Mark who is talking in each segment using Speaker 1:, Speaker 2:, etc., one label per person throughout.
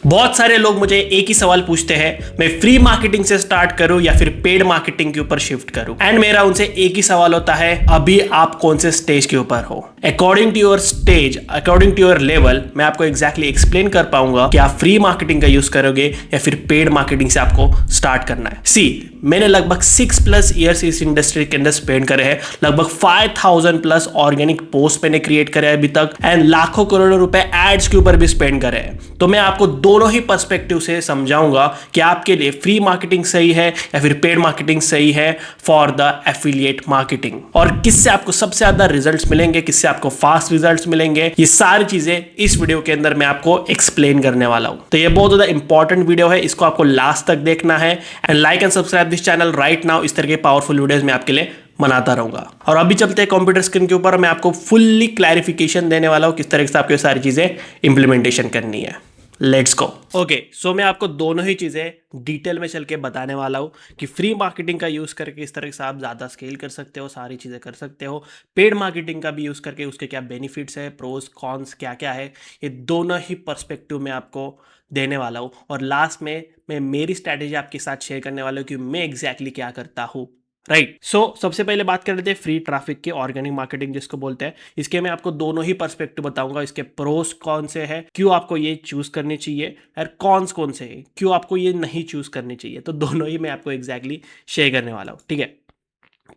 Speaker 1: बहुत सारे लोग मुझे एक ही सवाल पूछते हैं, मैं फ्री मार्केटिंग से स्टार्ट करूं या फिर पेड मार्केटिंग के ऊपर शिफ्ट करूं। एंड मेरा उनसे एक ही सवाल होता है, अभी आप कौन से स्टेज के ऊपर हो। According to your stage, according to your level, मैं आपको एग्जैक्टली एक्सप्लेन कर पाऊंगा कि आप फ्री मार्केटिंग का यूज करोगे या फिर पेड मार्केटिंग से आपको स्टार्ट करना है। सी, मैंने लगभग 6+ ईयर्स इस इंडस्ट्री के अंदर स्पेंड करे हैं। लगभग 5000+ ऑर्गेनिक पोस्ट मैंने क्रिएट करे अभी तक, एंड लाखों करोड़ों रुपए एड्स के ऊपर भी स्पेंड करे हैं। तो मैं आपको दोनों ही पर्सपेक्टिव से समझाऊंगा कि आपके लिए फ्री मार्केटिंग सही है या फिर पेड मार्केटिंग सही है फॉर द एफिलिएट मार्केटिंग, और किससे आपको सबसे ज्यादा रिजल्ट्स मिलेंगे, किससे आपको फास्ट रिजल्ट्स मिलेंगे। ये सारी चीजें इस वीडियो के अंदर मैं आपको एक्सप्लेन करने वाला हूं। तो ये बहुत ज्यादा इंपॉर्टेंट वीडियो है, इसको आपको लास्ट तक देखना है। And like and subscribe this channel right now. इस तरह के पावरफुल वीडियोस मैं आपके लिए बनाता रहूंगा। और अभी चलते हैं कंप्यूटर स्क्रीन के ऊपर, मैं आपको फुल्ली क्लैरिफिकेशन देने वाला हूं किस तरह से आपको सारी चीजें इंप्लीमेंटेशन करनी है। Let's go. ओके, सो मैं आपको दोनों ही चीजें डिटेल में चल के बताने वाला हूं कि फ्री मार्केटिंग का यूज करके इस तरह से आप ज्यादा स्केल कर सकते हो, सारी चीजें कर सकते हो। पेड मार्केटिंग का भी यूज करके उसके क्या बेनिफिट्स है, प्रोज कॉन्स क्या क्या है, ये दोनों ही पर्सपेक्टिव में आपको देने वाला हूं। और लास्ट में मैं मेरी स्ट्रैटेजी आपके साथ शेयर करने वाला हूं कि मैं एग्जैक्टली क्या करता हूं। राइट, सो सबसे पहले बात कर लेते हैं फ्री ट्रैफिक की, ऑर्गेनिक मार्केटिंग जिसको बोलते हैं। इसके मैं आपको दोनों ही पर्सपेक्टिव बताऊंगा, इसके प्रोस कौन से हैं, क्यों आपको ये चूज करनी चाहिए, और कॉन्स कौन से हैं, क्यों आपको ये नहीं चूज करनी चाहिए। तो दोनों ही मैं आपको एग्जैक्टली शेयर करने वाला हूं, ठीक है।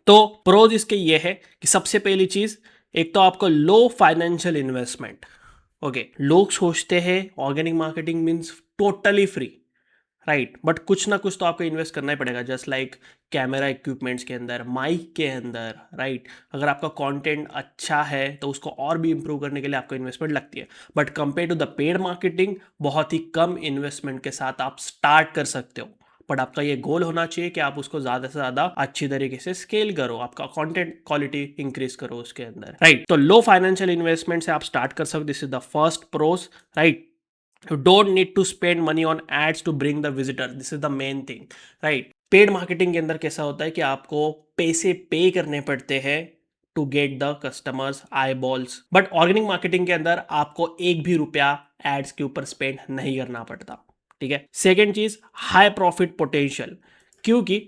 Speaker 1: तो प्रोज इसके ये है कि सबसे पहली चीज, एक तो आपको लो फाइनेंशियल इन्वेस्टमेंट। ओके, लोग सोचते हैं organic marketing means totally free, right, but कुछ ना कुछ तो आपको इन्वेस्ट करना ही पड़ेगा। जस्ट लाइक कैमरा इक्विपमेंट्स के अंदर, माइक के अंदर, राइट। अगर आपका कंटेंट अच्छा है तो उसको और भी इंप्रूव करने के लिए आपको इन्वेस्टमेंट लगती है। But compare to the paid marketing, बहुत ही कम इन्वेस्टमेंट के साथ आप स्टार्ट कर सकते हो। बट आपका ये गोल होना चाहिए कि आप उसको ज्यादा से ज्यादा अच्छी तरीके से स्केल करो, आपका कंटेंट क्वालिटी इंक्रीज करो उसके अंदर, राइट। तो लो फाइनेंशियल इन्वेस्टमेंट से आप स्टार्ट कर सकते हो। This is the first pros, right. You don't need to spend money on ads to bring the visitor. This is the main thing, right? Paid marketing के अंदर कैसा होता है कि आपको पैसे पे करने पड़ते हैं to get the customers eyeballs, but organic marketing के अंदर आपको एक भी रुपया एड्स के ऊपर स्पेंड नहीं करना पड़ता, ठीक है। सेकेंड चीज, हाई प्रॉफिट पोटेंशियल, क्योंकि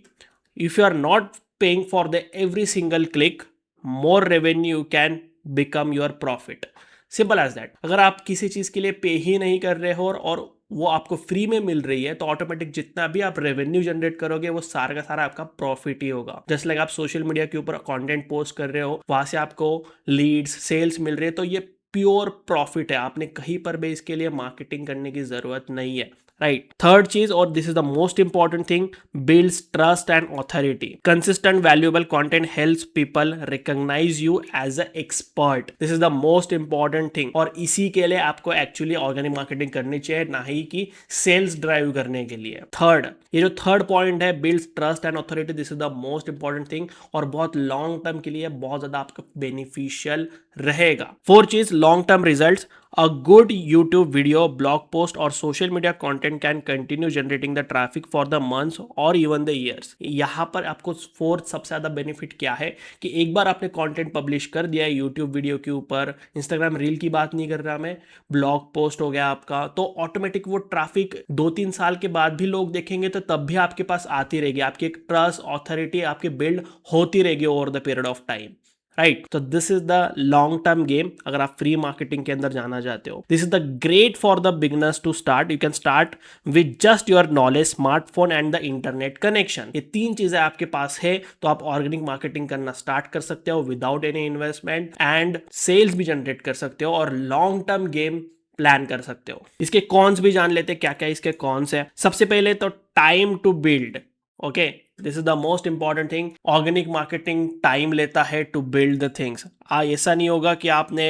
Speaker 1: if you are not paying for the every single click, more revenue can become your profit. Simple as that. अगर आप किसी चीज के लिए पे ही नहीं कर रहे हो और वो आपको फ्री में मिल रही है, तो ऑटोमेटिक जितना भी आप रेवेन्यू जनरेट करोगे वो सारा का सारा आपका प्रॉफिट ही होगा। जस्ट लाइक आप सोशल मीडिया के ऊपर कंटेंट पोस्ट कर रहे हो, वहां से आपको लीड्स, सेल्स मिल रहे हैं, तो ये प्योर प्रॉफिट है। आपने कहीं पर भी इसके लिए मार्केटिंग करने की जरूरत नहीं है, राइट। थर्ड चीज, और this is the most important thing, builds trust and authority. Consistent valuable content helps people recognise you as a expert. This is the most important thing, और इसी के लिए आपको एक्चुअली ऑर्गेनिक मार्केटिंग करनी चाहिए, ना ही कि सेल्स ड्राइव करने के लिए। थर्ड, ये जो थर्ड पॉइंट है, builds trust and authority, this is the most important thing, और बहुत लॉन्ग टर्म के लिए बहुत ज्यादा आपको बेनिफिशियल रहेगा। फोर्थ चीज, long term results. A good YouTube video, blog post or social media content can continue generating the traffic for the months or even the years. यहाँ पर आपको फोर्थ सबसे ज़्यादा बेनिफिट क्या है कि एक बार आपने कंटेंट पब्लिश कर दिया है यूट्यूब वीडियो के ऊपर, इंस्टाग्राम रील की बात नहीं कर रहा मैं, ब्लॉग पोस्ट हो गया आपका, तो ऑटोमेटिक वो ट्रैफिक 2-3 साल के बाद भी लोग देखेंगे, तो तब भी आपके पास आती रहेगी। आपकी एक ट्रस्ट, ऑथोरिटी आपकी बिल्ड होती रहेगी over the period of time, right. तो this is the long term game अगर आप फ्री मार्केटिंग के अंदर जाना चाहते हो। This is the great for the beginners to start. You can start with just your knowledge, smartphone and the internet connection. ये तीन चीजें आपके पास है तो आप ऑर्गेनिक मार्केटिंग करना स्टार्ट कर सकते हो without any investment, and sales भी जनरेट कर सकते हो और लॉन्ग टर्म गेम प्लान कर सकते हो। इसके कॉन्स भी जान लेते हैं, क्या क्या इसके कॉन्स है। सबसे पहले तो time to build. Okay, this is the most important thing. Organic marketing time लेता है टू बिल्ड द थिंग्स। ऐसा नहीं होगा कि आपने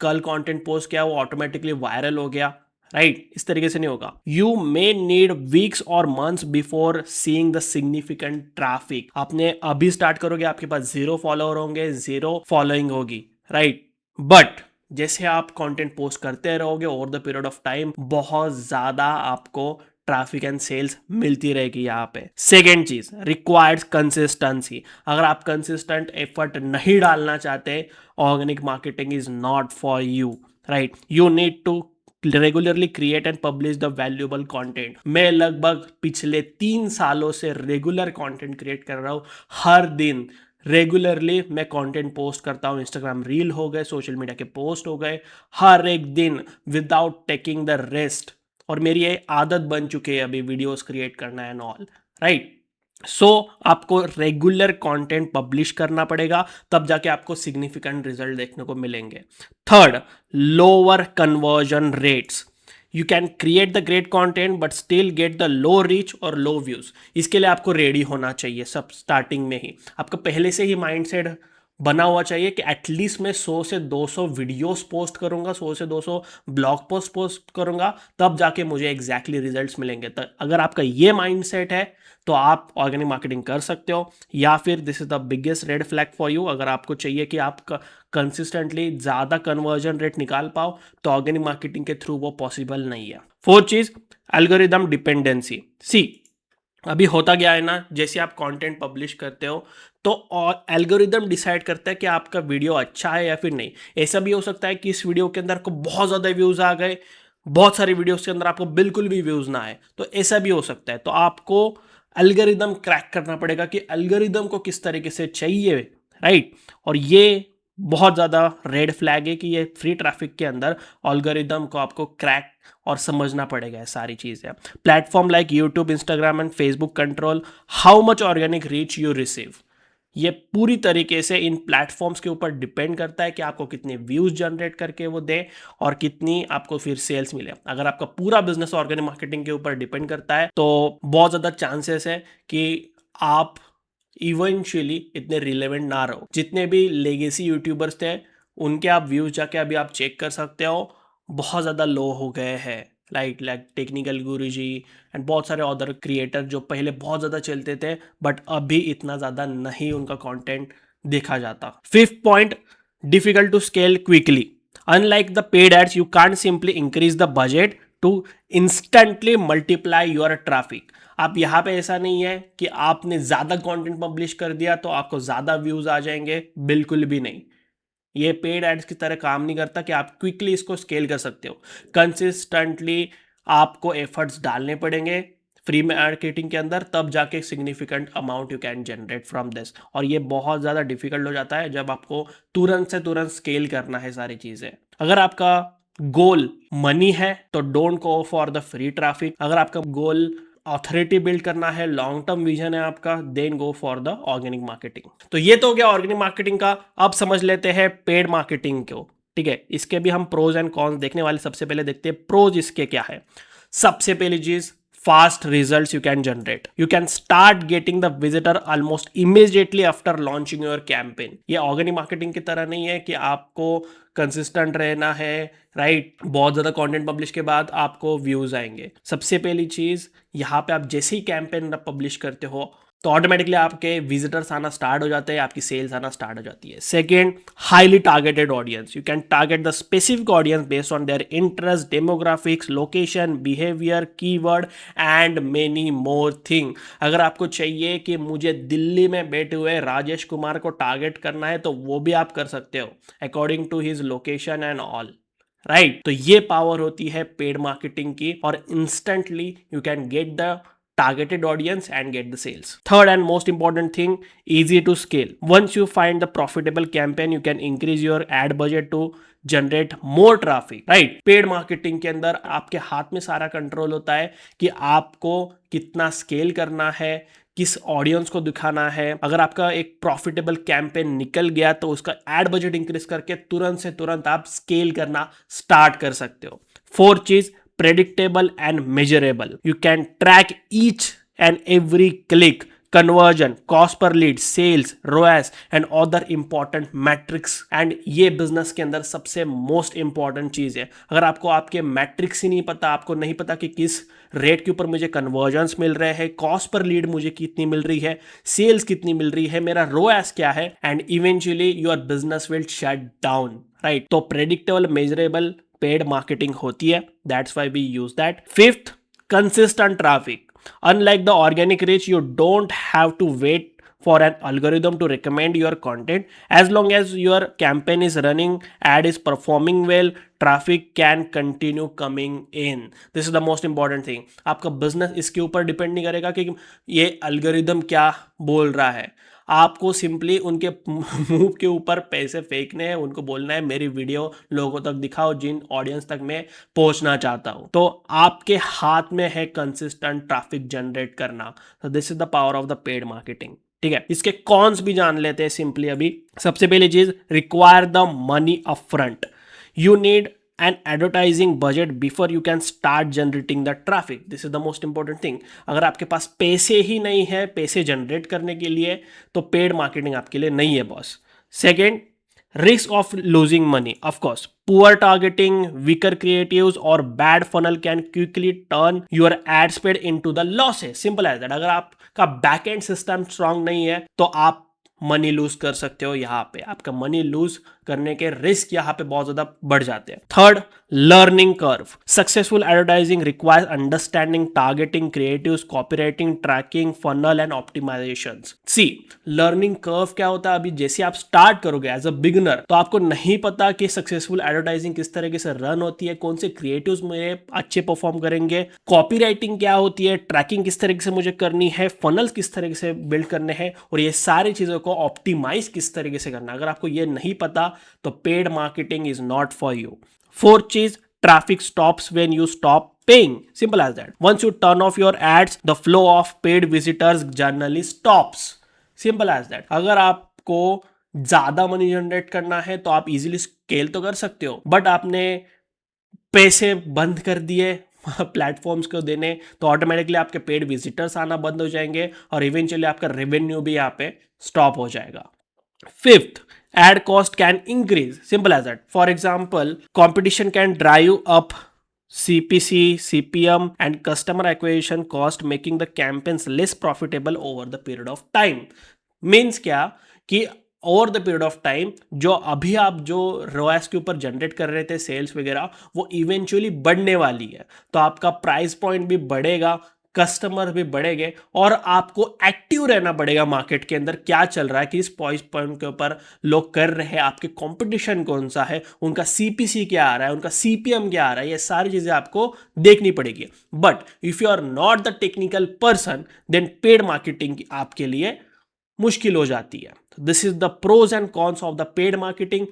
Speaker 1: कल कंटेंट पोस्ट किया वो ऑटोमेटिकली वायरल हो गया, राइट। इस तरीके से नहीं होगा। यू मे नीड वीक्स और months before seeing the significant traffic. आपने अभी स्टार्ट करोगे, आपके पास 0 फॉलोअर होंगे, 0 फॉलोइंग होगी, राइट। बट जैसे आप कंटेंट पोस्ट करते रहोगे over the period of time, बहुत ज्यादा आपको ट्रैफिक एंड सेल्स मिलती रहेगी यहाँ पे। सेकेंड चीज, रिक्वायर्ड कंसिस्टेंसी। अगर आप कंसिस्टेंट एफर्ट नहीं डालना चाहते, organic marketing is not for you, right. You need to regularly create and publish the valuable content. मैं लगभग पिछले 3 सालों से रेगुलर कंटेंट क्रिएट कर रहा हूँ। हर दिन रेगुलरली मैं कंटेंट पोस्ट करता हूँ। इंस्टाग्राम रील हो गए, सोशल मीडिया के पोस्ट हो गए, हर एक दिन विदाउट टेकिंग द रेस्ट। और मेरी ये आदत बन चुकी है अभी वीडियोस क्रिएट करना एंड ऑल, राइट। सो आपको रेगुलर कंटेंट पब्लिश करना पड़ेगा, तब जाके आपको सिग्निफिकेंट रिजल्ट देखने को मिलेंगे। Third, lower conversion rates. You can create the great content but still get the low reach और लो व्यूज। इसके लिए आपको रेडी होना चाहिए सब स्टार्टिंग में ही। आपका पहले से ही माइंडसेट बना हुआ चाहिए कि एटलीस्ट मैं 100 से 200 वीडियोस पोस्ट करूंगा, 100 से 200 ब्लॉग पोस्ट करूंगा, तब जाके मुझे एग्जैक्टली रिजल्ट्स मिलेंगे। तो अगर आपका ये माइंडसेट है तो आप ऑर्गेनिक मार्केटिंग कर सकते हो। या फिर this is the biggest red flag for you, अगर आपको चाहिए कि आप कंसिस्टेंटली ज़्यादा कन्वर्जन रेट निकाल पाओ तो ऑर्गेनिक मार्केटिंग के थ्रू वो पॉसिबल नहीं है। फोर्थ चीज, एल्गोरिदम डिपेंडेंसी। सी, अभी होता गया है ना, जैसे आप कंटेंट पब्लिश करते हो तो एल्गोरिदम डिसाइड करता है कि आपका वीडियो अच्छा है या फिर नहीं। ऐसा भी हो सकता है कि इस वीडियो के अंदर को बहुत ज़्यादा व्यूज़ आ गए, बहुत सारी वीडियोस के अंदर आपको बिल्कुल भी व्यूज़ ना आए, तो ऐसा भी हो सकता है। तो आपको एल्गोरिदम क्रैक करना पड़ेगा कि एल्गोरिदम को किस तरीके से चाहिए, राइट। और ये बहुत ज़्यादा रेड फ्लैग है कि ये फ्री ट्रैफिक के अंदर एल्गोरिदम को आपको क्रैक और समझना पड़ेगा, सारी चीज़ें। Platform like YouTube, Instagram and Facebook control how much organic reach you receive. ये पूरी तरीके से इन प्लेटफॉर्म्स के ऊपर डिपेंड करता है कि आपको कितने व्यूज जनरेट करके वो दे और कितनी आपको फिर सेल्स मिले। अगर आपका पूरा बिजनेस ऑर्गेनिक मार्केटिंग के ऊपर डिपेंड करता है तो बहुत ज़्यादा चांसेस है कि आप इवेंचुअली इतने रिलेवेंट ना रहो। जितने भी लेगेसी यूट्यूबर्स थे उनके आप व्यूज जाके अभी आप चेक कर सकते हो, बहुत ज़्यादा लो हो गए हैं। लाइक टेक्निकल गुरुजी एंड बहुत सारे अदर क्रिएटर जो पहले बहुत ज़्यादा चलते थे बट अभी इतना ज़्यादा नहीं उनका कंटेंट देखा जाता। Fifth point, difficult to scale quickly. Unlike the paid ads you can't simply increase the budget to instantly multiply your traffic. आप यहाँ पे ऐसा नहीं है कि आपने ज़्यादा कंटेंट पब्लिश कर दिया तो आपको ज़्यादा व्यूज़ आ जाएंगे, बिल्कुल भी नहीं। ये पेड एड्स की तरह काम नहीं करता कि आप क्विकली इसको स्केल कर सकते हो। कंसिस्टेंटली आपको एफर्ट्स डालने पड़ेंगे फ्री मार्केटिंग के अंदर, तब जाके significant amount you can generate from this. और ये बहुत ज़्यादा डिफिकल्ट हो जाता है जब आपको तुरंत से तुरंत स्केल करना है सारी चीज़ें। अगर आपका गोल मनी है तो don't go for the free traffic. अगर आपका गोल ऑथोरिटी बिल्ड करना है, लॉन्ग टर्म विजन है आपका, then go for the organic marketing. तो ये तो हो गया ऑर्गेनिक मार्केटिंग का। अब समझ लेते हैं पेड मार्केटिंग को, ठीक है। इसके भी हम प्रोज एंड कॉन्स देखने वाले। सबसे पहले देखते हैं प्रोज इसके क्या है। सबसे पहली चीज, fast results you can generate. You can start getting the visitor almost immediately after launching your campaign. ये ऑर्गेनिक मार्केटिंग की तरह नहीं है कि आपको कंसिस्टेंट रहना है, राइट। बहुत ज़्यादा कंटेंट पब्लिश के बाद आपको व्यूज़ आएंगे। सबसे पहली चीज़, यहाँ पे आप जैसे ही कैंपेन पब्लिश करते हो तो ऑटोमेटिकली आपके विजिटर्स आना स्टार्ट हो जाते हैं, आपकी सेल्स आना स्टार्ट हो जाती है। Second, highly targeted audience. You can target the specific audience based on their interest, demographics, location, behaviour, keyword and many more thing. अगर आपको चाहिए कि मुझे दिल्ली में बैठे हुए राजेश कुमार को टारगेट करना है तो वो भी आप कर सकते हो according to his location and all, right. तो ये पावर होती है पेड मार्केटिंग की और instantly you can get the targeted audience and get the sales. Third and most important thing, easy to scale. Once you find the profitable campaign, you can increase your ad budget to generate more traffic, right. Paid marketing के अंदर आपके हाथ में सारा control होता है कि आपको कितना स्केल करना है, किस ऑडियंस को दिखाना है। अगर आपका एक प्रॉफिटेबल कैंपेन निकल गया तो उसका एड बजट इंक्रीज करके तुरंत से तुरंत आप स्केल करना स्टार्ट कर सकते हो। फोर्थ चीज, predictable and measurable. You can track each and every click, conversion, cost per lead, sales, ROAS and other important metrics. And ये बिजनेस के अंदर सबसे मोस्ट इंपॉर्टेंट चीज है। अगर आपको आपके मैट्रिक्स ही नहीं पता, आपको नहीं पता कि किस रेट के ऊपर मुझे कन्वर्जन्स मिल रहे हैं, कॉस्ट पर लीड मुझे कितनी मिल रही है, सेल्स कितनी मिल रही है, मेरा ROAS क्या है, and eventually your business will shut down, right. तो प्रेडिक्टेबल, मेजरेबल पेड मार्केटिंग होती है, that's why we use that. Fifth, consistent traffic. Unlike the organic reach, you don't have to wait for an algorithm to recommend your content. As long as your campaign is running, ad is performing well, traffic can continue coming in. This is the most important thing. आपका business इसके ऊपर depend नहीं करेगा कि ये algorithm क्या बोल रहा है. आपको सिंपली उनके मुंह के ऊपर पैसे फेंकने हैं, उनको बोलना है मेरी वीडियो लोगों तक दिखाओ जिन ऑडियंस तक मैं पहुंचना चाहता हूं. तो आपके हाथ में है कंसिस्टेंट ट्रैफिक जनरेट करना. तो this is the power of the paid marketing. ठीक है, इसके कॉन्स भी जान लेते हैं सिंपली अभी. सबसे पहली चीज, require the money upfront. You need an advertising budget before you can start generating the traffic. This is the most important thing. अगर आपके पास पैसे ही नहीं है पैसे जनरेट करने के लिए, तो पेड मार्केटिंग आपके लिए नहीं है boss. Second, risk of losing money. Of course, poor targeting, weaker creatives or bad funnel can quickly turn your ad spend into the losses. Simple as that. अगर आपका बैक एंड सिस्टम स्ट्रांग नहीं है तो आप money loose कर सकते हो. यहाँ पे आपका मनी लूज करने के रिस्क यहाँ पे बहुत ज्यादा बढ़ जाते हैं. Third, learning curve. Successful advertising requires understanding, targeting, creatives, copywriting, tracking, funnel and optimisation. See, learning curve क्या होता है? अभी जैसे आप स्टार्ट करोगे एज अ बिगिनर तो आपको नहीं पता कि सक्सेसफुल एडवर्टाइजिंग किस तरीके से रन होती है, कौन से क्रिएटिव्स मेरे अच्छे परफॉर्म करेंगे, कॉपीराइटिंग क्या होती है, ट्रैकिंग किस तरीके से मुझे करनी है, फनल्स किस तरीके से बिल्ड करने हैं, और ये सारी चीजों को ऑप्टिमाइज किस तरीके से करना. अगर आपको ये नहीं पता तो paid marketing is not for you. Fourth चीज, traffic stops when you stop paying. Simple as that. Once you turn off your ads, the flow of paid visitors generally stops. Simple as that. अगर आपको ज्यादा money generate करना है तो आप easily scale तो कर सकते हो, बट आपने पैसे बंद कर दिए प्लेटफॉर्म्स को देने तो ऑटोमेटिकली आपके पेड विजिटर्स आना बंद हो जाएंगे और इवेंचुअली आपका रेवेन्यू भी यहाँ पे स्टॉप हो जाएगा. Fifth, ad cost can increase. Simple as that. For example, competition can drive up CPC, CPM and customer acquisition cost, making the campaigns less profitable over the period of time. Means क्या कि over the period of time जो अभी आप जो रोएस के ऊपर generate कर रहे थे सेल्स वगैरह, वो इवेंचुअली बढ़ने वाली है. तो आपका प्राइस पॉइंट भी बढ़ेगा, कस्टमर भी बढ़ेंगे और आपको एक्टिव रहना पड़ेगा मार्केट के अंदर. क्या चल रहा है, कि इस प्राइस पॉइंट के ऊपर लोग कर रहे हैं, आपके कंपटीशन कौन सा है, उनका सीपीसी क्या आ रहा है, उनका सीपीएम क्या आ रहा है, ये सारी चीजें आपको देखनी पड़ेगी. But if you are not the technical person then paid marketing आपके लिए मुश्किल हो जाती है. This is the pros and cons of the paid marketing.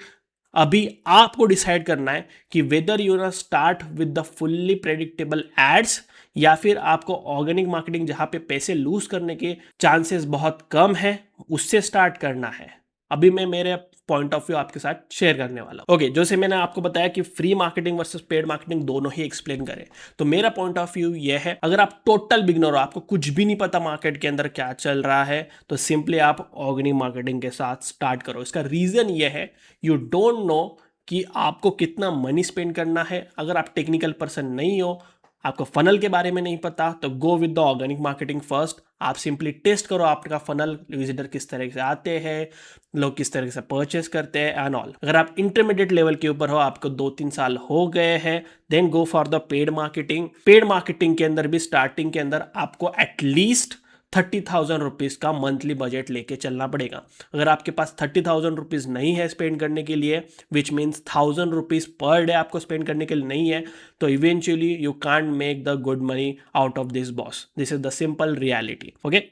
Speaker 1: अभी आपको डिसाइड करना है कि वेदर यू ना start with the fully predictable ads या फिर आपको ऑर्गेनिक मार्केटिंग जहां पे पैसे लूज करने के चांसेस बहुत कम है उससे स्टार्ट करना है. अभी मैं मेरे पॉइंट ऑफ व्यू आपके साथ शेयर करने वाला हूं. ओके, जैसे मैंने आपको बताया कि free marketing versus paid marketing दोनों ही एक्सप्लेन करें, तो मेरा पॉइंट ऑफ व्यू ये है, अगर आप टोटल बिगिनर हो, आपको कुछ भी नहीं पता मार्केट के अंदर क्या चल रहा है, तो सिंपली आप ऑर्गेनिक मार्केटिंग के साथ स्टार्ट करो. इसका रीजन ये है, यू डोंट नो कि आपको कितना मनी स्पेंड करना है. अगर आप टेक्निकल पर्सन नहीं हो, आपको फनल के बारे में नहीं पता, तो go with the organic marketing first. आप सिंपली टेस्ट करो आपका फनल, विजिटर किस तरह से आते हैं, लोग किस तरह से परचेस करते हैं एंड ऑल. अगर आप इंटरमीडिएट लेवल के ऊपर हो, आपको 2-3 साल हो गए हैं, then go for the paid marketing. Paid marketing के अंदर भी स्टार्टिंग के अंदर आपको एटलीस्ट 30,000 रुपीज का मंथली बजट लेके चलना पड़ेगा. अगर आपके पास 30,000 रुपीज नहीं है स्पेंड करने के लिए, which means 1,000 rupees per day आपको स्पेंड करने के लिए नहीं है, तो eventually you can't make the good money out of this boss. This is the simple reality. Okay,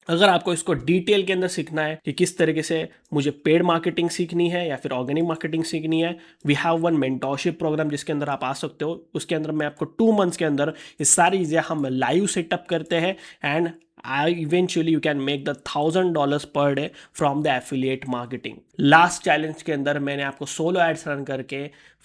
Speaker 1: अगर आपको इसको डिटेल के अंदर सीखना है कि किस तरीके से मुझे पेड मार्केटिंग सीखनी है या फिर ऑर्गेनिक मार्केटिंग सीखनी है, we have one mentorship programme जिसके अंदर आप आ सकते हो. उसके अंदर मैं आपको 2 मंथ्स के अंदर ये सारी चीज़ें हम लाइव सेटअप करते हैं and eventually you can make the $1,000 per day from the affiliate marketing. Last challenge के अंदर मैंने आपको सोलो एड्स रन करके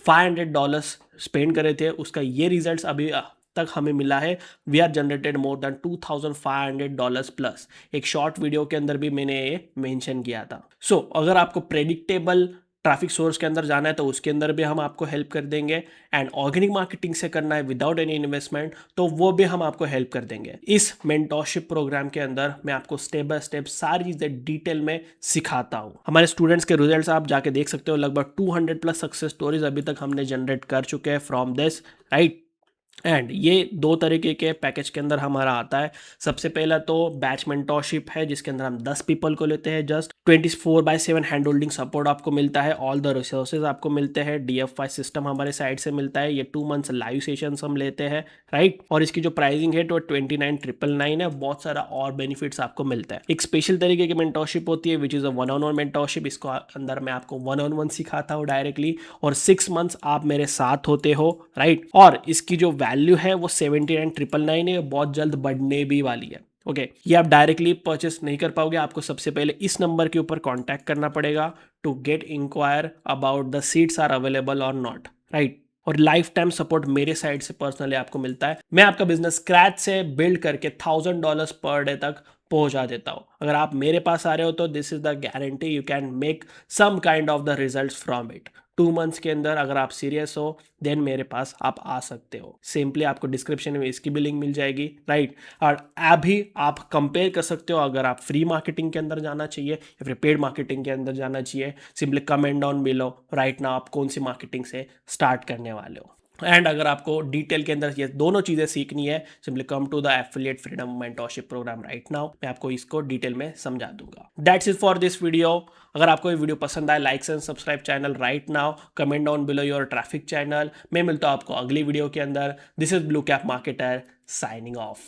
Speaker 1: $500 स्पेंड करे थे. उसका ये रिजल्ट्स अभी तक हमें मिला है. We are generated more than $2,500 plus. एक शॉर्ट वीडियो के अंदर भी मैंने ये मेंशन किया था. सो अगर आपको प्रेडिक्टेबल ट्रैफिक सोर्स के अंदर जाना है तो उसके अंदर भी हम आपको हेल्प कर देंगे, एंड ऑर्गेनिक मार्केटिंग से करना है विदाउट एनी इन्वेस्टमेंट तो वो भी हम आपको हेल्प कर देंगे. इस मेंटोरशिप प्रोग्राम के अंदर मैं आपको स्टेप बाय स्टेप सारी चीजें डिटेल में सिखाता हूँ. हमारे स्टूडेंट्स के रिजल्ट्स आप जाके देख सकते हो. लगभग 200 प्लस सक्सेस स्टोरीज अभी तक हमने जनरेट कर चुके हैं फ्रॉम दिस, राइट. एंड ये दो तरीके के पैकेज के अंदर हमारा आता है। सबसे पहला तो बैच मेंटोरशिप है, जिसके अंदर हम 10 पीपल को लेते हैं। जस्ट 24/7 हैंड होल्डिंग सपोर्ट आपको मिलता है, ऑल द रिसोर्सेज आपको मिलते हैं, DFY सिस्टम हमारे साइड से मिलता है, ये 2 मंथ्स लाइव सेशंस हम लेते हैं, राइट। और इसकी जो प्राइसिंग है तो 29,999 है। बहुत सारा और बेनिफिट्स आपको मिलता है। एक स्पेशल तरीके की मेंटोरशिप होती है which is a 1-on-1 mentorship. इसको अंदर मैं आपको 1-on-1 सिखाता हूँ डायरेक्टली, और 6 मंथ्स आप मेरे साथ होते हो, राइट। और इसकी जो वैल्यू है वो 79,999 है, बहुत जल्द बढ़ने भी वाली है। ओके ये आप डायरेक्टली परचेस नहीं कर पाओगे, आपको सबसे पहले इस नंबर के ऊपर कांटेक्ट करना पड़ेगा to get enquire about the seats are available और नॉट, राइट। और लाइफ टाइम सपोर्ट मेरे साइड से पर्सनली आपको मिलता है। मैं आपका बिजनेस स्क्रैच से बिल्ड करके $1,000 पर डे तक पहुंचा देता हूं। अगर आप मेरे पास आ रहे हो तो this is the guarantee you can make some kind of the results from it. 2 months के अंदर अगर आप सीरियस हो देन मेरे पास आप आ सकते हो। सिंपली आपको डिस्क्रिप्शन में इसकी भी लिंक मिल जाएगी, राइट। और अभी आप कंपेयर कर सकते हो, अगर आप फ्री मार्केटिंग के अंदर जाना चाहिए या फिर पेड मार्केटिंग के अंदर जाना चाहिए, simply comment down below right now आप कौन सी मार्केटिंग से स्टार्ट करने वाले हो। एंड अगर आपको डिटेल के अंदर ये दोनों चीज़ें सीखनी है, simply come to the affiliate freedom mentorship programme right now. मैं आपको इसको डिटेल में समझा दूंगा। That's it for this video. अगर आपको ये वीडियो पसंद आए, like and subscribe channel right now, comment down below your traffic channel. मैं मिलता हूँ आपको अगली वीडियो के अंदर। This is blue cap marketer signing of.